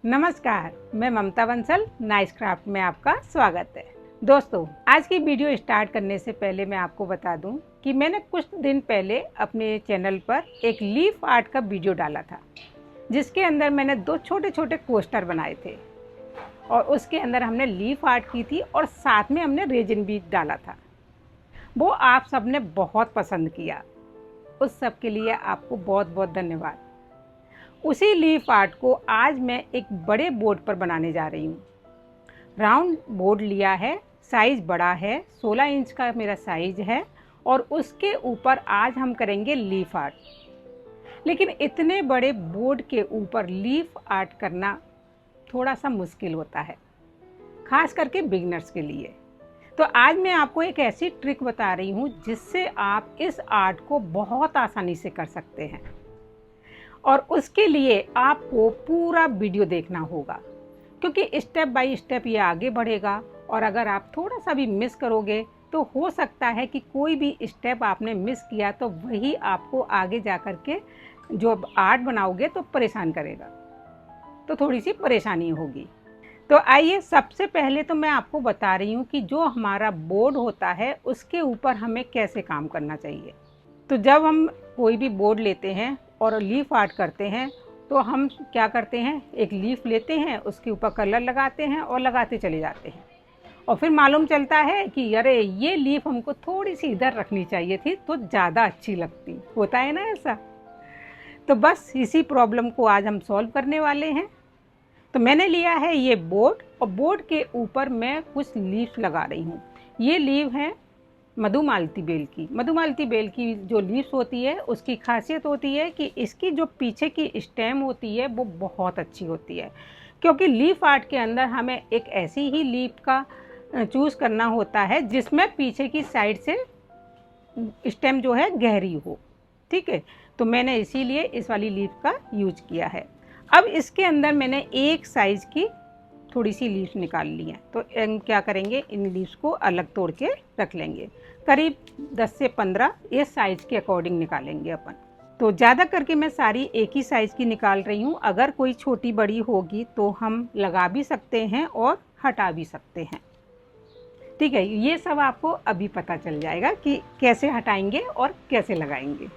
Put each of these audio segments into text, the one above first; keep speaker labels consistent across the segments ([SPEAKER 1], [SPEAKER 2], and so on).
[SPEAKER 1] नमस्कार, मैं ममता Bansal nice craft में आपका स्वागत है। दोस्तों, आज की वीडियो स्टार्ट करने से पहले मैं आपको बता दूं कि मैंने कुछ दिन पहले अपने चैनल पर एक लीफ आर्ट का वीडियो डाला था, जिसके अंदर मैंने दो छोटे छोटे कोस्टर बनाए थे और उसके अंदर हमने लीफ आर्ट की थी और साथ में हमने रेजिन भी डाला था। वो आप सबने बहुत पसंद किया, उस सब के लिए आपको बहुत बहुत धन्यवाद। उसी लीफ आर्ट को आज मैं एक बड़े बोर्ड पर बनाने जा रही हूँ। राउंड बोर्ड लिया है, साइज़ बड़ा है, 16 इंच का मेरा साइज़ है और उसके ऊपर आज हम करेंगे लीफ आर्ट। लेकिन इतने बड़े बोर्ड के ऊपर लीफ आर्ट करना थोड़ा सा मुश्किल होता है, खास करके बिगिनर्स के लिए। तो आज मैं आपको एक ऐसी ट्रिक बता रही हूँ जिससे आप इस आर्ट को बहुत आसानी से कर सकते हैं और उसके लिए आपको पूरा वीडियो देखना होगा, क्योंकि स्टेप बाय स्टेप ये आगे बढ़ेगा और अगर आप थोड़ा सा भी मिस करोगे तो हो सकता है कि कोई भी स्टेप आपने मिस किया तो वही आपको आगे जा कर के जो आर्ट बनाओगे तो परेशान करेगा, तो थोड़ी सी परेशानी होगी। तो आइए, सबसे पहले तो मैं आपको बता रही हूँ कि जो हमारा बोर्ड होता है उसके ऊपर हमें कैसे काम करना चाहिए। तो जब हम कोई भी बोर्ड लेते हैं और लीफ आर्ट करते हैं तो हम क्या करते हैं, एक लीफ लेते हैं, उसके ऊपर कलर लगाते हैं और लगाते चले जाते हैं और फिर मालूम चलता है कि अरे ये लीफ हमको थोड़ी सी इधर रखनी चाहिए थी तो ज़्यादा अच्छी लगती। होता है ना ऐसा। तो बस इसी प्रॉब्लम को आज हम सॉल्व करने वाले हैं। तो मैंने लिया है ये बोर्ड और बोर्ड के ऊपर मैं कुछ लीफ लगा रही हूँ। ये लीफ है मधुमालती बेल की। मधुमालती बेल की जो लीव्स होती है उसकी खासियत होती है कि इसकी जो पीछे की स्टेम होती है वो बहुत अच्छी होती है, क्योंकि लीफ आर्ट के अंदर हमें एक ऐसी ही लीफ का चूज़ करना होता है जिसमें पीछे की साइड से स्टेम जो है गहरी हो। ठीक है, तो मैंने इसीलिए इस वाली लीफ का यूज किया है। अब इसके अंदर मैंने एक साइज़ की थोड़ी सी लीव्स निकाल ली हैं, तो हम क्या करेंगे, इन लीव्स को अलग तोड़ के रख लेंगे। करीब 10 से 15 ये साइज़ के अकॉर्डिंग निकालेंगे अपन। तो ज़्यादा करके मैं सारी एक ही साइज़ की निकाल रही हूँ। अगर कोई छोटी बड़ी होगी तो हम लगा भी सकते हैं और हटा भी सकते हैं। ठीक है, ये सब आपको अभी पता चल जाएगा कि कैसे हटाएंगे और कैसे लगाएंगे।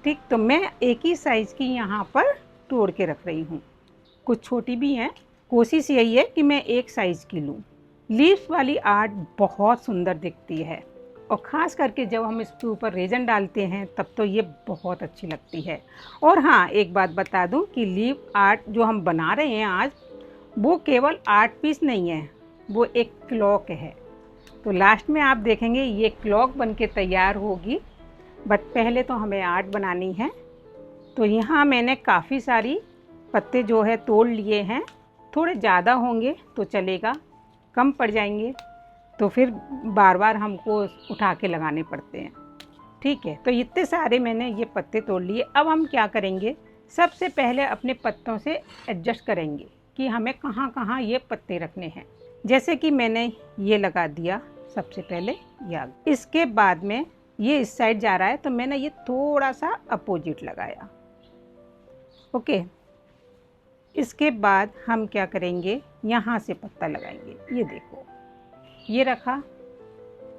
[SPEAKER 1] ठीक, तो मैं एक ही साइज़ की यहाँ पर तोड़ के रख रही हूँ, कुछ छोटी भी हैं। कोशिश यही है कि मैं एक साइज़ की लूँ। लीव्स वाली आर्ट बहुत सुंदर दिखती है और ख़ास करके जब हम इसके ऊपर रेजन डालते हैं तब तो ये बहुत अच्छी लगती है। और हाँ, एक बात बता दूं कि लीव आर्ट जो हम बना रहे हैं आज, वो केवल आर्ट पीस नहीं है, वो एक क्लॉक है। तो लास्ट में आप देखेंगे ये क्लॉक बन के तैयार होगी, बट पहले तो हमें आर्ट बनानी है। तो यहाँ मैंने काफ़ी सारी पत्ते जो है तोड़ लिए हैं। थोड़े ज़्यादा होंगे तो चलेगा, कम पड़ जाएंगे तो फिर बार बार हमको उठा के लगाने पड़ते हैं। ठीक है, तो इतने सारे मैंने ये पत्ते तोड़ लिए। अब हम क्या करेंगे, सबसे पहले अपने पत्तों से एडजस्ट करेंगे कि हमें कहाँ कहाँ ये पत्ते रखने हैं। जैसे कि मैंने ये लगा दिया सबसे पहले या इसके बाद में ये इस साइड जा रहा है तो मैंने ये थोड़ा सा अपोजिट लगाया। ओके, इसके बाद हम क्या करेंगे, यहाँ से पत्ता लगाएंगे। ये देखो, ये रखा।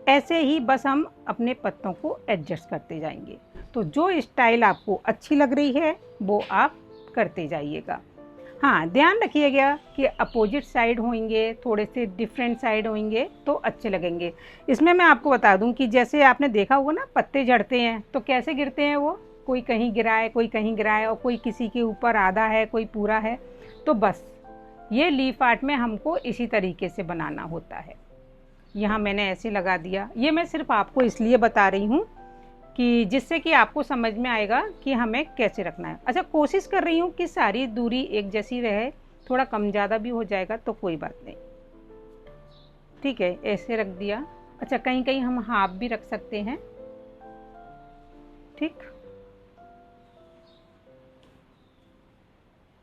[SPEAKER 1] ऐसे ही बस हम अपने पत्तों को एडजस्ट करते जाएंगे। तो जो स्टाइल आपको अच्छी लग रही है वो आप करते जाइएगा। हाँ, ध्यान रखिएगा कि अपोजिट साइड होंगे, थोड़े से डिफरेंट साइड होंगे तो अच्छे लगेंगे। इसमें मैं आपको बता दूं कि जैसे आपने देखा होगा ना, पत्ते झड़ते हैं तो कैसे गिरते हैं वो, कोई कहीं गिरा है, कोई कहीं गिरा है और कोई किसी के ऊपर आधा है, कोई पूरा है। तो बस ये लीफ आर्ट में हमको इसी तरीके से बनाना होता है। यहाँ मैंने ऐसे लगा दिया। ये मैं सिर्फ आपको इसलिए बता रही हूँ कि जिससे कि आपको समझ में आएगा कि हमें कैसे रखना है। अच्छा, कोशिश कर रही हूँ कि सारी दूरी एक जैसी रहे, थोड़ा कम ज़्यादा भी हो जाएगा तो कोई बात नहीं। ठीक है, ऐसे रख दिया। अच्छा, कहीं कहीं हम हाफ भी रख सकते हैं। ठीक,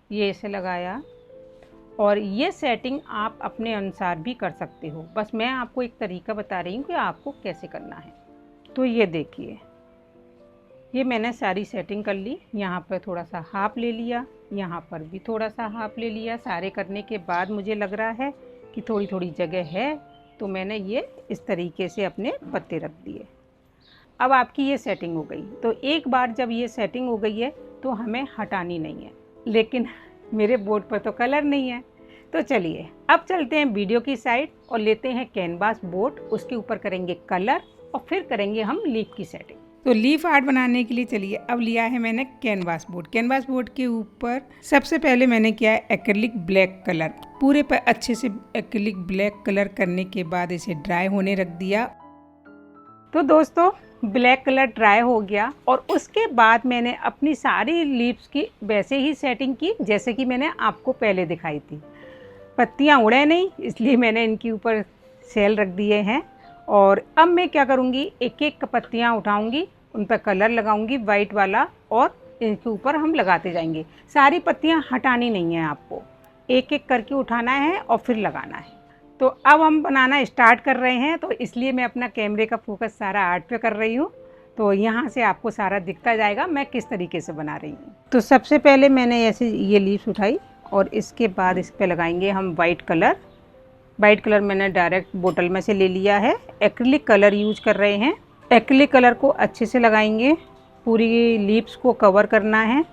[SPEAKER 1] ये ऐसे लगाया और ये सेटिंग आप अपने अनुसार भी कर सकते हो। बस मैं आपको एक तरीका बता रही हूँ कि आपको कैसे करना है। तो ये देखिए, ये मैंने सारी सेटिंग कर ली। यहाँ पर थोड़ा सा हाफ ले लिया यहाँ पर भी थोड़ा सा हाफ ले लिया। सारे करने के बाद मुझे लग रहा है कि थोड़ी थोड़ी जगह है, तो मैंने ये इस तरीके से अपने पत्ते रख दिए। अब आपकी ये सेटिंग हो गई। तो एक बार जब ये सेटिंग हो गई है तो हमें हटानी नहीं है, लेकिन मेरे बोर्ड पर तो कलर नहीं है। तो चलिए अब चलते हैं वीडियो की साइड और लेते हैं कैनवास बोर्ड, उसके ऊपर करेंगे कलर और फिर करेंगे हम लीफ की सेटिंग। तो लीफ आर्ट बनाने के लिए चलिए अब लिया है मैंने कैनवास बोर्ड। कैनवास बोर्ड के ऊपर सबसे पहले मैंने किया है एक्रिलिक ब्लैक कलर। पूरे पर अच्छे से एक्रिलिक ब्लैक कलर करने के बाद इसे ड्राई होने रख दिया। तो दोस्तों ब्लैक कलर ड्राई हो गया और उसके बाद मैंने अपनी सारी लीव्स की वैसे ही सेटिंग की जैसे कि मैंने आपको पहले दिखाई थी। पत्तियां उड़े नहीं, इसलिए मैंने इनके ऊपर सेल रख दिए हैं। और अब मैं क्या करूँगी, एक एक पत्तियां उठाऊंगी, उन पर कलर लगाऊंगी वाइट वाला और इनके ऊपर हम लगाते जाएंगे। सारी पत्तियां हटानी नहीं है, आपको एक एक करके उठाना है और फिर लगाना है। तो अब हम बनाना स्टार्ट कर रहे हैं, तो इसलिए मैं अपना कैमरे का फोकस सारा आर्ट पे कर रही हूँ। तो यहाँ से आपको सारा दिखता जाएगा मैं किस तरीके से बना रही हूँ। तो सबसे पहले मैंने ऐसे ये लीव्स उठाई और इसके बाद इस पे लगाएंगे हम वाइट कलर। वाइट कलर मैंने डायरेक्ट बोतल में से ले लिया है। एक्रिलिक कलर यूज कर रहे हैं। एक्रिलिक कलर को अच्छे से लगाएंगे, पूरी लीव्स को कवर करना है।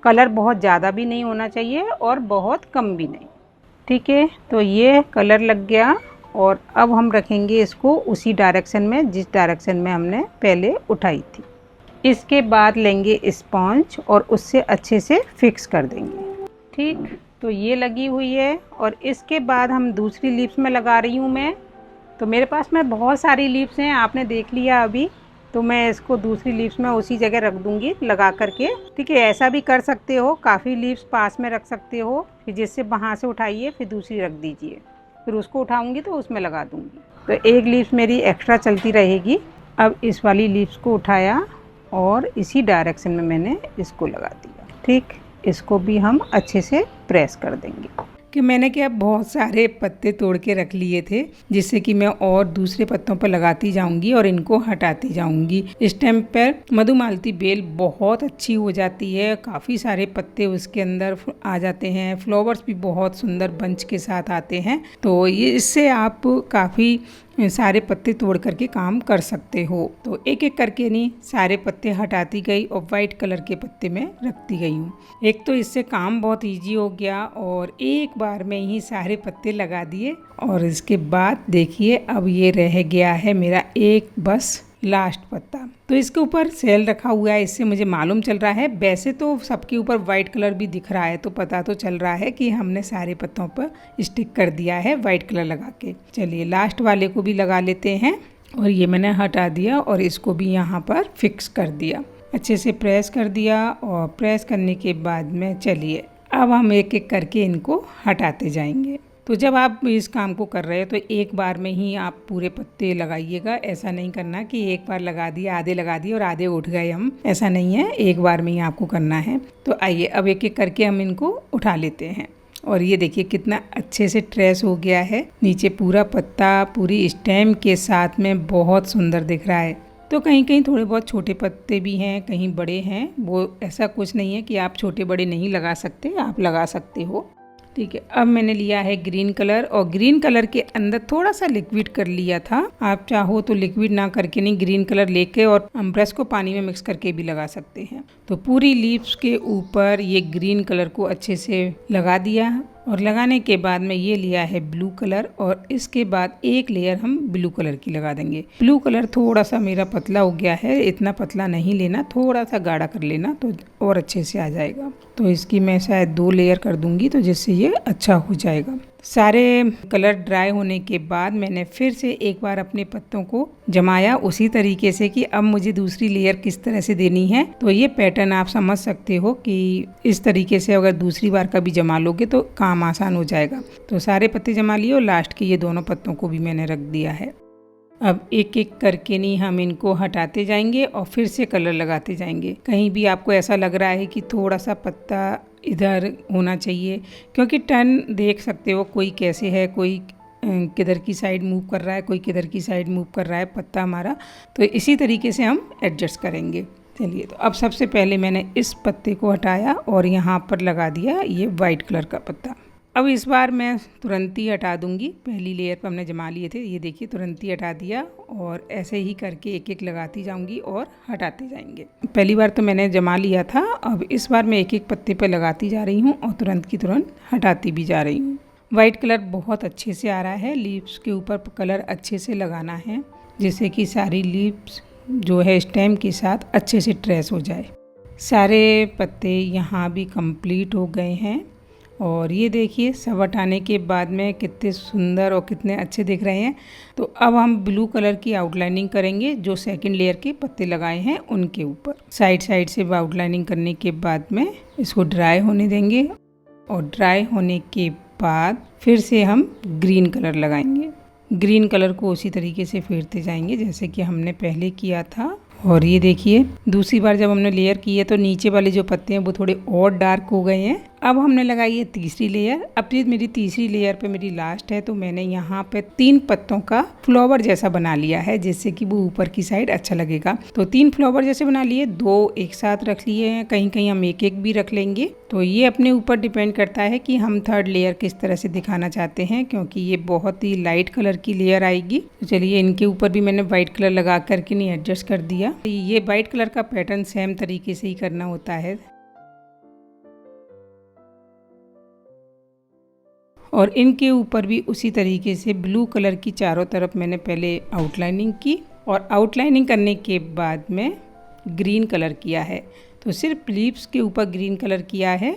[SPEAKER 1] कलर बहुत ज़्यादा भी नहीं होना चाहिए और बहुत कम भी नहीं, ठीक है। तो ये कलर लग गया और अब हम रखेंगे इसको उसी डायरेक्शन में जिस डायरेक्शन में हमने पहले उठाई थी। इसके बाद लेंगे स्पॉन्ज और उससे अच्छे से फिक्स कर देंगे, ठीक। तो ये लगी हुई है और इसके बाद हम दूसरी लीव्स में लगा रही हूँ मैं। तो मेरे पास में बहुत सारी लीव्स हैं, आपने देख लिया अभी। तो मैं इसको दूसरी लीव्स में उसी जगह रख दूंगी लगा करके, ठीक है। ऐसा भी कर सकते हो, काफ़ी लीव्स पास में रख सकते हो, फिर जिससे वहाँ से उठाइए फिर दूसरी रख दीजिए, फिर उसको उठाऊंगी तो उसमें लगा दूंगी। तो एक लीव्स मेरी एक्स्ट्रा चलती रहेगी। अब इस वाली लीव्स को उठाया और इसी डायरेक्शन में मैंने इसको लगा दिया, ठीक। इसको भी हम अच्छे से प्रेस कर देंगे कि मैंने क्या बहुत सारे पत्ते तोड़ के रख लिए थे, जिससे कि मैं और दूसरे पत्तों पर लगाती जाऊंगी और इनको हटाती जाऊंगी। इस टाइम पर मधुमालती बेल बहुत अच्छी हो जाती है, काफ़ी सारे पत्ते उसके अंदर आ जाते हैं, फ्लावर्स भी बहुत सुंदर बंच के साथ आते हैं। तो ये इससे आप काफ़ी सारे पत्ते तोड़ करके काम कर सकते हो। तो एक एक करके नहीं सारे पत्ते हटाती गई और वाइट कलर के पत्ते में रखती गई हूँ। एक तो इससे काम बहुत इजी हो गया और एक बार में ही सारे पत्ते लगा दिए। और इसके बाद देखिए अब ये रह गया है मेरा एक बस लास्ट पत्ता। तो इसके ऊपर सेल रखा हुआ है, इससे मुझे मालूम चल रहा है। वैसे तो सबके ऊपर वाइट कलर भी दिख रहा है, तो पता तो चल रहा है कि हमने सारे पत्तों पर स्टिक कर दिया है वाइट कलर लगा के। चलिए लास्ट वाले को भी लगा लेते हैं और ये मैंने हटा दिया और इसको भी यहाँ पर फिक्स कर दिया, अच्छे से प्रेस कर दिया। और प्रेस करने के बाद में चलिए अब हम एक एक करके इनको हटाते जाएंगे। तो जब आप इस काम को कर रहे हो तो एक बार में ही आप पूरे पत्ते लगाइएगा। ऐसा नहीं करना कि एक बार लगा दिए, आधे लगा दिए और आधे उठ गए हम, ऐसा नहीं है, एक बार में ही आपको करना है। तो आइए अब एक एक करके हम इनको उठा लेते हैं। और ये देखिए कितना अच्छे से ट्रेस हो गया है, नीचे पूरा पत्ता पूरी स्टेम के साथ में बहुत सुंदर दिख रहा है। तो कहीं कहीं थोड़े बहुत छोटे पत्ते भी हैं, कहीं बड़े हैं, वो ऐसा कुछ नहीं है कि आप छोटे बड़े नहीं लगा सकते, आप लगा सकते हो, ठीक है। अब मैंने लिया है ग्रीन कलर और ग्रीन कलर के अंदर थोड़ा सा लिक्विड कर लिया था। आप चाहो तो लिक्विड ना करके नहीं, ग्रीन कलर लेके और ब्रश को पानी में मिक्स करके भी लगा सकते हैं। तो पूरी लीव्स के ऊपर ये ग्रीन कलर को अच्छे से लगा दिया और लगाने के बाद में ये लिया है ब्लू कलर और इसके बाद एक लेयर हम ब्लू कलर की लगा देंगे। ब्लू कलर थोड़ा सा मेरा पतला हो गया है, इतना पतला नहीं लेना, थोड़ा सा गाढ़ा कर लेना तो और अच्छे से आ जाएगा। तो इसकी मैं शायद 2 लेयर कर दूंगी तो जिससे ये अच्छा हो जाएगा। सारे कलर ड्राई होने के बाद मैंने फिर से एक बार अपने पत्तों को जमाया उसी तरीके से कि अब मुझे दूसरी लेयर किस तरह से देनी है। तो ये पैटर्न आप समझ सकते हो कि इस तरीके से अगर दूसरी बार का भी जमा लोगे तो काम आसान हो जाएगा। तो सारे पत्ते जमा लिए और लास्ट के ये दोनों पत्तों को भी मैंने रख दिया है। अब एक एक करके नहीं हम इनको हटाते जाएंगे और फिर से कलर लगाते जाएंगे। कहीं भी आपको ऐसा लग रहा है कि थोड़ा सा पत्ता इधर होना चाहिए, क्योंकि टर्न देख सकते हो कोई कैसे है, कोई किधर की साइड मूव कर रहा है, कोई किधर की साइड मूव कर रहा है पत्ता हमारा। तो इसी तरीके से हम एडजस्ट करेंगे। चलिए, तो अब सबसे पहले मैंने इस पत्ते को हटाया और यहाँ पर लगा दिया ये वाइट कलर का पत्ता। अब इस बार मैं तुरंत ही हटा दूंगी। पहली लेयर पर हमने जमा लिए थे, ये देखिए तुरंत ही हटा दिया और ऐसे ही करके एक एक लगाती जाऊंगी और हटाते जाएंगे। पहली बार तो मैंने जमा लिया था, अब इस बार मैं एक एक पत्ते पर लगाती जा रही हूँ और तुरंत की तुरंत हटाती भी जा रही हूँ। वाइट कलर बहुत अच्छे से आ रहा है, लीव्स के ऊपर कलर अच्छे से लगाना है जिससे कि सारी लीव्स जो है स्टेम के साथ अच्छे से ट्रेस हो जाए। सारे पत्ते यहाँ भी कंप्लीट हो गए हैं और ये देखिए सब हटाने के बाद में कितने सुंदर और कितने अच्छे दिख रहे हैं। तो अब हम ब्लू कलर की आउटलाइनिंग करेंगे जो सेकंड लेयर के पत्ते लगाए हैं उनके ऊपर। साइड साइड से आउटलाइनिंग करने के बाद में इसको ड्राई होने देंगे और ड्राई होने के बाद फिर से हम ग्रीन कलर लगाएंगे। ग्रीन कलर को उसी तरीके से फेरते जाएंगे जैसे कि हमने पहले किया था। और ये देखिए दूसरी बार जब हमने लेयर की है तो नीचे वाले जो पत्ते हैं वो थोड़े और डार्क हो गए हैं। अब हमने लगाई है तीसरी लेयर। अब ये मेरी तीसरी लेयर पे मेरी लास्ट है, तो मैंने यहाँ पे 3 पत्तों का फ्लावर जैसा बना लिया है जिससे कि वो ऊपर की साइड अच्छा लगेगा। तो 3 फ्लावर जैसे बना लिए, 2 एक साथ रख लिए हैं, कहीं कहीं हम एक एक भी रख लेंगे। तो ये अपने ऊपर डिपेंड करता है कि हम थर्ड लेयर किस तरह से दिखाना चाहते हैं, क्योंकि ये बहुत ही लाइट कलर की लेयर आएगी। तो चलिए इनके ऊपर भी मैंने व्हाइट कलर लगा करके नहीं एडजस्ट कर दिया। ये व्हाइट कलर का पैटर्न सेम तरीके से ही करना होता है। और इनके ऊपर भी उसी तरीके से ब्लू कलर की चारों तरफ मैंने पहले आउटलाइनिंग की और आउटलाइनिंग करने के बाद में ग्रीन कलर किया है। तो सिर्फ लीव्स के ऊपर ग्रीन कलर किया है,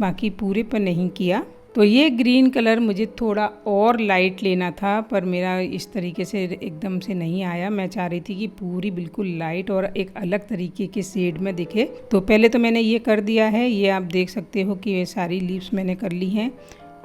[SPEAKER 1] बाकी पूरे पर नहीं किया। तो ये ग्रीन कलर मुझे थोड़ा और लाइट लेना था, पर मेरा इस तरीके से एकदम से नहीं आया। मैं चाह रही थी कि पूरी बिल्कुल लाइट और एक अलग तरीके के शेड में दिखे। तो पहले तो मैंने ये कर दिया है। ये आप देख सकते हो कि ये सारी लीव्स मैंने कर ली हैं।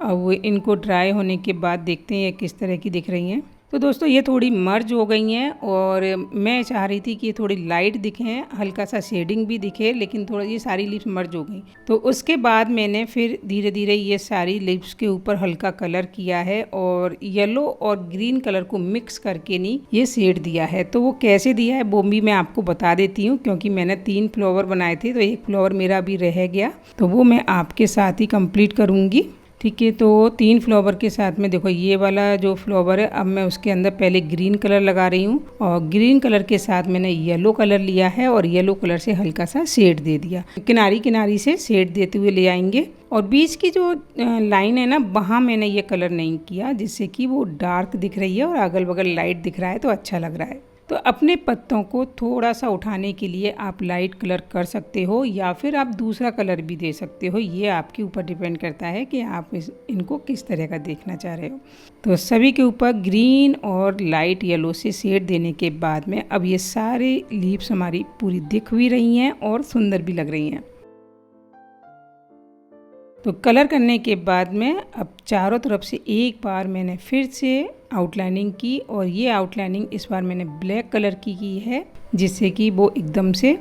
[SPEAKER 1] अब इनको ड्राई होने के बाद देखते हैं ये किस तरह की दिख रही हैं। तो दोस्तों ये थोड़ी मर्ज हो गई हैं और मैं चाह रही थी कि ये थोड़ी लाइट दिखें, हल्का सा शेडिंग भी दिखे, लेकिन थोड़ा ये सारी लिप्स मर्ज हो गई। तो उसके बाद मैंने फिर धीरे धीरे ये सारी लिप्स के ऊपर हल्का कलर किया है और येलो और ग्रीन कलर को मिक्स करके नहीं ये शेड दिया है। तो वो कैसे दिया है वो भी मैं आपको बता देती हूँ, क्योंकि मैंने 3 फ्लावर बनाए थे तो एक फ्लावर मेरा अभी रह गया, तो वो मैं आपके साथ ही कंप्लीट करूँगी। ठीक है, तो 3 फ्लावर के साथ में देखो ये वाला जो फ्लावर है, अब मैं उसके अंदर पहले ग्रीन कलर लगा रही हूँ और ग्रीन कलर के साथ मैंने येलो कलर लिया है और येलो कलर से हल्का सा शेड दे दिया। किनारी किनारी से शेड देते हुए ले आएंगे और बीच की जो लाइन है ना, वहाँ मैंने ये कलर नहीं किया जिससे कि वो डार्क दिख रही है और अगल बगल लाइट दिख रहा है तो अच्छा लग रहा है। तो अपने पत्तों को थोड़ा सा उठाने के लिए आप लाइट कलर कर सकते हो या फिर आप दूसरा कलर भी दे सकते हो। ये आपके ऊपर डिपेंड करता है कि आप इनको किस तरह का देखना चाह रहे हो। तो सभी के ऊपर ग्रीन और लाइट येलो से शेड देने के बाद में अब ये सारे लीव्स हमारी पूरी दिख भी रही हैं और सुंदर भी लग रही हैं। तो कलर करने के बाद में अब चारों तरफ से एक बार मैंने फिर से आउटलाइनिंग की और ये आउटलाइनिंग इस बार मैंने ब्लैक कलर की है जिससे कि वो एकदम से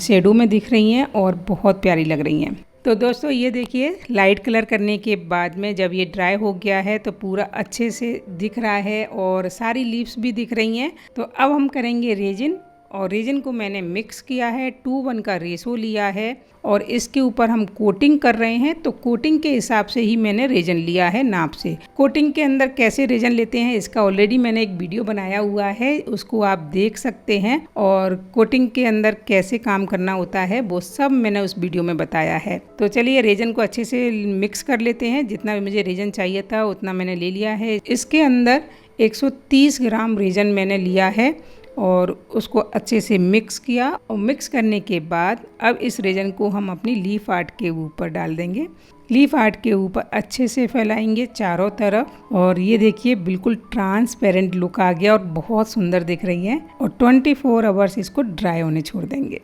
[SPEAKER 1] शेडो में दिख रही हैं और बहुत प्यारी लग रही हैं। तो दोस्तों ये देखिए लाइट कलर करने के बाद में जब ये ड्राई हो गया है तो पूरा अच्छे से दिख रहा है और सारी लीव्स भी दिख रही हैं। तो अब हम करेंगे रेजिन, और रेजिन को मैंने मिक्स किया है, 2:1 का रेशो लिया है और इसके ऊपर हम कोटिंग कर रहे हैं। तो कोटिंग के हिसाब से ही मैंने रेजन लिया है नाप से। कोटिंग के अंदर कैसे रेजन लेते हैं इसका ऑलरेडी मैंने एक वीडियो बनाया हुआ है, उसको आप देख सकते हैं। और कोटिंग के अंदर कैसे काम करना होता है वो सब मैंने उस वीडियो में बताया है। तो चलिए रेजन को अच्छे से मिक्स कर लेते हैं। जितना भी मुझे रेजन चाहिए था उतना मैंने ले लिया है। इसके अंदर 130 ग्राम रेजन मैंने लिया है और उसको अच्छे से मिक्स किया। और मिक्स करने के बाद अब इस रेजन को हम अपनी लीफ आर्ट के ऊपर डाल देंगे। लीफ आर्ट के ऊपर अच्छे से फैलाएंगे चारों तरफ और ये देखिए बिल्कुल ट्रांसपेरेंट लुक आ गया और बहुत सुंदर दिख रही है। और 24 आवर्स इसको ड्राई होने छोड़ देंगे।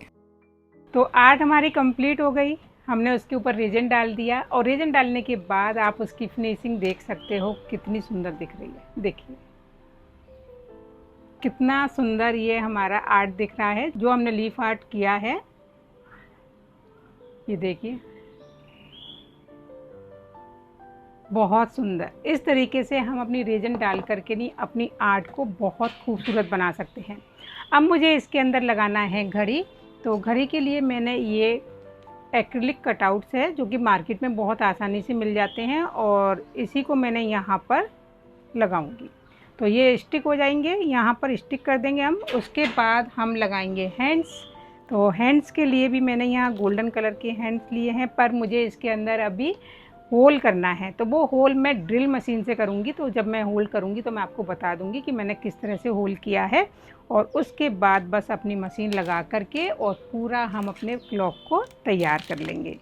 [SPEAKER 1] तो आर्ट हमारी कंप्लीट हो गई। हमने उसके ऊपर रेजन डाल दिया और रेजन डालने के बाद आप उसकी फिनिशिंग देख सकते हो कितनी सुंदर दिख रही है। देखिए कितना सुंदर ये हमारा आर्ट दिख रहा है जो हमने लीफ आर्ट किया है। ये देखिए बहुत सुंदर। इस तरीके से हम अपनी रेजन डाल करके नहीं अपनी आर्ट को बहुत खूबसूरत बना सकते हैं। अब मुझे इसके अंदर लगाना है घड़ी। तो घड़ी के लिए मैंने ये एक्रिलिक कटआउट्स है जो कि मार्केट में बहुत आसानी से मिल जाते हैं, और इसी को मैंने यहाँ पर लगाऊंगी। तो ये स्टिक हो जाएंगे, यहाँ पर स्टिक कर देंगे हम। उसके बाद हम लगाएंगे हैंड्स। तो हैंड्स के लिए भी मैंने यहाँ गोल्डन कलर के हैंड्स लिए हैं, पर मुझे इसके अंदर अभी होल करना है, तो वो होल मैं ड्रिल मशीन से करूँगी। तो जब मैं होल करूँगी तो मैं आपको बता दूँगी कि मैंने किस तरह से होल किया है। और उसके बाद बस अपनी मशीन लगा करके और पूरा हम अपने क्लॉक को तैयार कर लेंगे।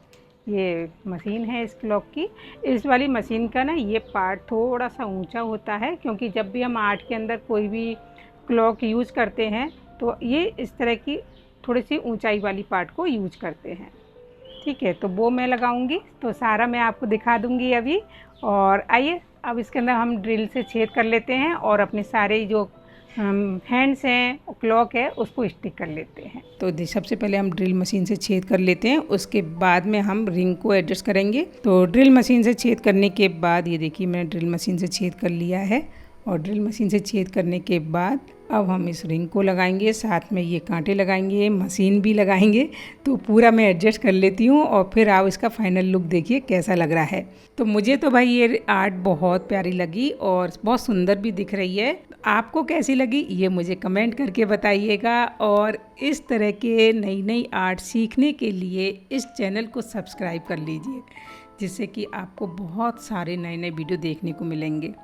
[SPEAKER 1] ये मशीन है इस क्लॉक की। इस वाली मशीन का ना ये पार्ट थोड़ा सा ऊंचा होता है, क्योंकि जब भी हम आर्ट के अंदर कोई भी क्लॉक यूज़ करते हैं तो ये इस तरह की थोड़ी सी ऊंचाई वाली पार्ट को यूज करते हैं। ठीक है, तो वो मैं लगाऊंगी, तो सारा मैं आपको दिखा दूंगी अभी। और आइए अब इसके अंदर हम ड्रिल से छेद कर लेते हैं और अपने सारे जो हैंड्स हैं, क्लॉक है, उसको स्टिक कर लेते हैं। तो सबसे पहले हम ड्रिल मशीन से छेद कर लेते हैं, उसके बाद में हम रिंग को एडजस्ट करेंगे। तो ड्रिल मशीन से छेद करने के बाद ये देखिए मैंने ड्रिल मशीन से छेद कर लिया है। और ड्रिल मशीन से छेद करने के बाद अब हम इस रिंग को लगाएंगे, साथ में ये कांटे लगाएंगे, मशीन भी लगाएंगे। तो पूरा मैं एडजस्ट कर लेती हूँ और फिर आप इसका फाइनल लुक देखिए कैसा लग रहा है। तो मुझे तो भाई ये आर्ट बहुत प्यारी लगी और बहुत सुंदर भी दिख रही है। आपको कैसी लगी ये मुझे कमेंट करके बताइएगा। और इस तरह के नई नई आर्ट सीखने के लिए इस चैनल को सब्सक्राइब कर लीजिए, जिससे कि आपको बहुत सारे नए नए वीडियो देखने को मिलेंगे।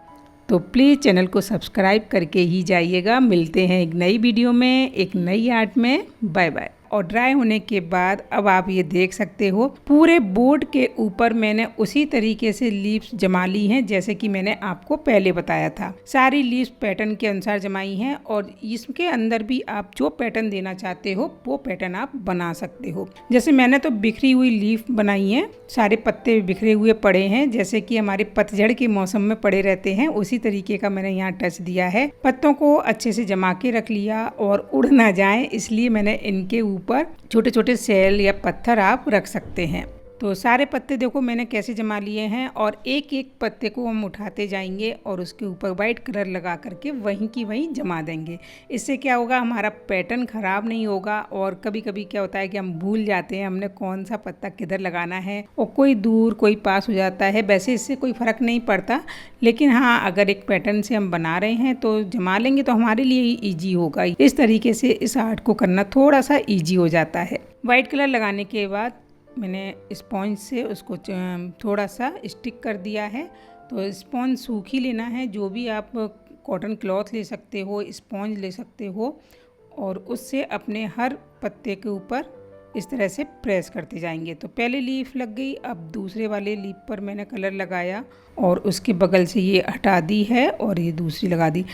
[SPEAKER 1] तो प्लीज़ चैनल को सब्सक्राइब करके ही जाइएगा। मिलते हैं एक नई वीडियो में, एक नई आर्ट में। Bye bye. और ड्राई होने के बाद अब आप ये देख सकते हो पूरे बोर्ड के ऊपर मैंने उसी तरीके से लीव्स जमा ली हैं जैसे कि मैंने आपको पहले बताया था। सारी लीव्स पैटर्न के अनुसार जमाई हैं और इसके अंदर भी आप जो पैटर्न देना चाहते हो वो पैटर्न आप बना सकते हो। जैसे मैंने तो बिखरी हुई लीफ बनाई है, सारे पत्ते बिखरे हुए पड़े हैं जैसे कि हमारे पतझड़ के मौसम में पड़े रहते हैं, उसी तरीके का मैंने यहाँ टच दिया है। पत्तों को अच्छे से जमा के रख लिया और उड़ ना जाए इसलिए मैंने इनके ऊपर छोटे छोटे सेल या पत्थर आप रख सकते हैं। तो सारे पत्ते देखो मैंने कैसे जमा लिए हैं और एक एक पत्ते को हम उठाते जाएंगे और उसके ऊपर वाइट कलर लगा करके वहीं की वहीं जमा देंगे। इससे क्या होगा, हमारा पैटर्न ख़राब नहीं होगा। और कभी कभी क्या होता है कि हम भूल जाते हैं हमने कौन सा पत्ता किधर लगाना है और कोई दूर कोई पास हो जाता है। वैसे इससे कोई फ़र्क नहीं पड़ता, लेकिन हाँ अगर एक पैटर्न से हम बना रहे हैं तो जमा लेंगे तो हमारे लिए ही ईजी होगा। इस तरीके से इस आर्ट को करना थोड़ा सा ईजी हो जाता है। वाइट कलर लगाने के बाद मैंने स्पॉन्ज से उसको थोड़ा सा स्टिक कर दिया है। तो स्पॉन्ज सूखी लेना है, जो भी आप कॉटन क्लॉथ ले सकते हो, स्पॉन्ज ले सकते हो और उससे अपने हर पत्ते के ऊपर इस तरह से प्रेस करते जाएंगे। तो पहले लीफ लग गई, अब दूसरे वाले लीफ पर मैंने कलर लगाया और उसके बगल से ये हटा दी है और ये दूसरी लगा दी।